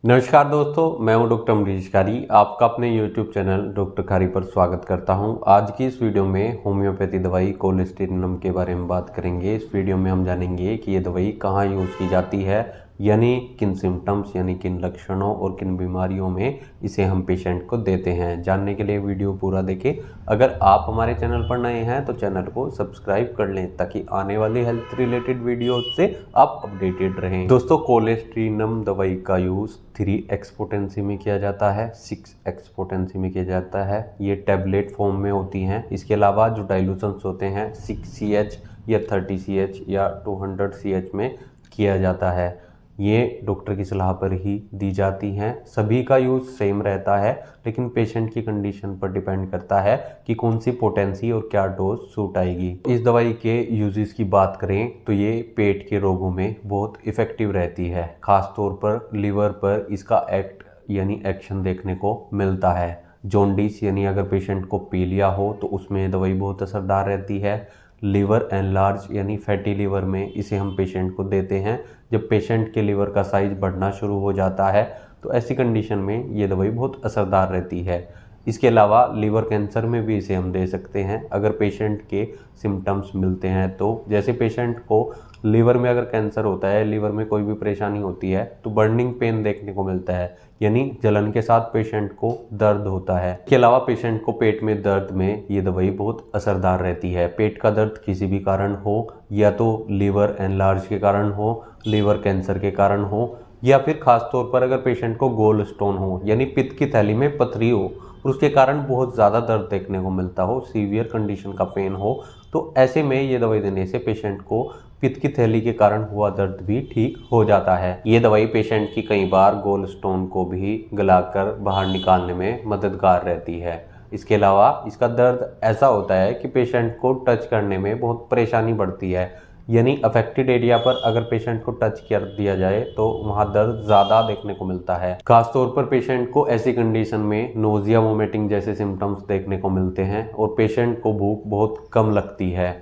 नमस्कार दोस्तों, मैं हूं डॉक्टर अमरीश कारी। आपका अपने YouTube चैनल डॉक्टर कारी पर स्वागत करता हूं। आज की इस वीडियो में होम्योपैथी दवाई कोलेस्टेरिनम के बारे में बात करेंगे। इस वीडियो में हम जानेंगे कि ये दवाई कहाँ यूज़ की जाती है, यानी किन सिम्टम्स यानी किन लक्षणों और किन बीमारियों में इसे हम पेशेंट को देते हैं। जानने के लिए वीडियो पूरा देखें। अगर आप हमारे चैनल पर नए हैं तो चैनल को सब्सक्राइब कर लें ताकि आने वाली हेल्थ रिलेटेड वीडियो से आप अपडेटेड रहें। दोस्तों, कोलेस्टेरिनम दवाई का यूज़ 3x पोटेंसी में किया जाता है, 6x पोटेंसी में किया जाता है। ये टैबलेट फॉर्म में होती हैं। इसके अलावा जो डाइल्यूशंस होते हैं 6CH या 30CH या 200CH में किया जाता है। ये डॉक्टर की सलाह पर ही दी जाती हैं। सभी का यूज़ सेम रहता है, लेकिन पेशेंट की कंडीशन पर डिपेंड करता है कि कौन सी पोटेंसी और क्या डोज सूट आएगी। इस दवाई के यूजेस की बात करें तो ये पेट के रोगों में बहुत इफ़ेक्टिव रहती है। ख़ास तौर पर लिवर पर इसका एक्ट यानी एक्शन देखने को मिलता है। जॉन्डिस यानी अगर पेशेंट को पीलिया हो तो उसमें दवाई बहुत असरदार रहती है। लिवर एनलार्ज यानी फैटी लिवर में इसे हम पेशेंट को देते हैं। जब पेशेंट के लिवर का साइज बढ़ना शुरू हो जाता है तो ऐसी कंडीशन में ये दवाई बहुत असरदार रहती है। इसके अलावा लिवर कैंसर में भी इसे हम दे सकते हैं अगर पेशेंट के सिम्टम्स मिलते हैं तो। जैसे पेशेंट को लिवर में अगर कैंसर होता है, लिवर में कोई भी परेशानी होती है तो बर्निंग पेन देखने को मिलता है, यानी जलन के साथ पेशेंट को दर्द होता है। इसके अलावा पेशेंट को पेट में दर्द में ये दवाई बहुत असरदार रहती है। पेट का दर्द किसी भी कारण हो, या तो लिवर एनलार्ज के कारण हो, लिवर कैंसर के कारण हो, या फिर खास तौर पर अगर पेशेंट को गोल स्टोन हो यानी पित्त की थैली में पथरी हो और उसके कारण बहुत ज़्यादा दर्द देखने को मिलता हो, सीवियर कंडीशन का पेन हो, तो ऐसे में ये दवाई देने से पेशेंट को पित्त की थैली के कारण हुआ दर्द भी ठीक हो जाता है। ये दवाई पेशेंट की कई बार गोल स्टोन को भी गलाकर बाहर निकालने में मददगार रहती है। इसके अलावा इसका दर्द ऐसा होता है कि पेशेंट को टच करने में बहुत परेशानी बढ़ती है, यानी अफेक्टेड एरिया पर अगर पेशेंट को टच कर दिया जाए तो वहाँ दर्द ज़्यादा देखने को मिलता है। खास तौर पर पेशेंट को ऐसी कंडीशन में नोजिया वोमिटिंग जैसे सिम्टम्स देखने को मिलते हैं और पेशेंट को भूख बहुत कम लगती है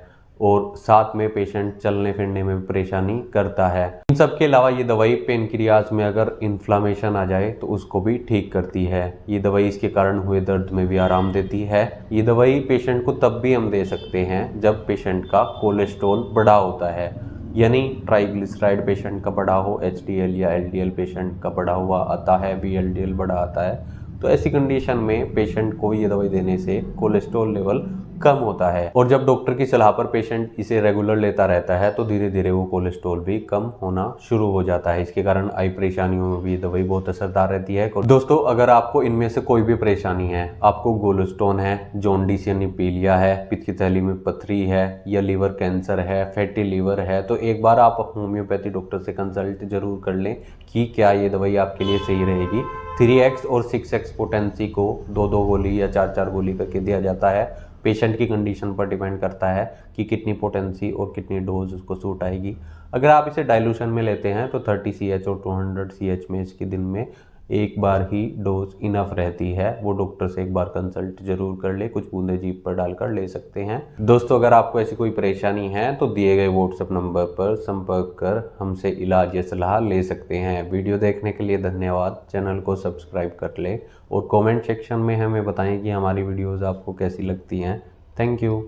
और साथ में पेशेंट चलने फिरने में भी परेशानी करता है। इन सब के अलावा ये दवाई पेनक्रियाज में अगर इन्फ्लामेशन आ जाए तो उसको भी ठीक करती है। ये दवाई इसके कारण हुए दर्द में भी आराम देती है। ये दवाई पेशेंट को तब भी हम दे सकते हैं जब पेशेंट का कोलेस्ट्रॉल बढ़ा होता है, यानी ट्राइग्लिसराइड पेशेंट का बढ़ा हो, HDL या LDL पेशेंट का बढ़ा हुआ आता है, VLDL बढ़ा आता है, तो ऐसी कंडीशन में पेशेंट को ये दवाई देने से कोलेस्ट्रॉल लेवल कम होता है। और जब डॉक्टर की सलाह पर पेशेंट इसे रेगुलर लेता रहता है तो धीरे धीरे वो कोलेस्ट्रॉल भी कम होना शुरू हो जाता है। इसके कारण आई परेशानियों में भी दवाई बहुत असरदार रहती है। दोस्तों, अगर आपको इनमें से कोई भी परेशानी है, आपको गोल स्टोन है, जॉन्डिस यानी पीलिया है, पित्त की थैली में पथरी है, या लिवर कैंसर है, फैटी लिवर है, तो एक बार आप होम्योपैथी डॉक्टर से कंसल्ट जरूर कर लें कि क्या ये दवाई आपके लिए सही रहेगी। 3x और 6x पोटेंसी को 2-2 गोली या 4-4 गोली करके दिया जाता है। पेशेंट की कंडीशन पर डिपेंड करता है कि कितनी पोटेंसी और कितनी डोज उसको सूट आएगी। अगर आप इसे डाइल्यूशन में लेते हैं तो 30CH और 200CH में इसके दिन में एक बार ही डोज इनफ रहती है। वो डॉक्टर से एक बार कंसल्ट जरूर कर ले, कुछ बूंदे जीभ पर डालकर ले सकते हैं। दोस्तों, अगर आपको ऐसी कोई परेशानी है तो दिए गए व्हाट्सएप नंबर पर संपर्क कर हमसे इलाज या सलाह ले सकते हैं। वीडियो देखने के लिए धन्यवाद। चैनल को सब्सक्राइब कर ले और कमेंट सेक्शन में हमें बताएं कि हमारी वीडियोज़ आपको कैसी लगती हैं। Thank you.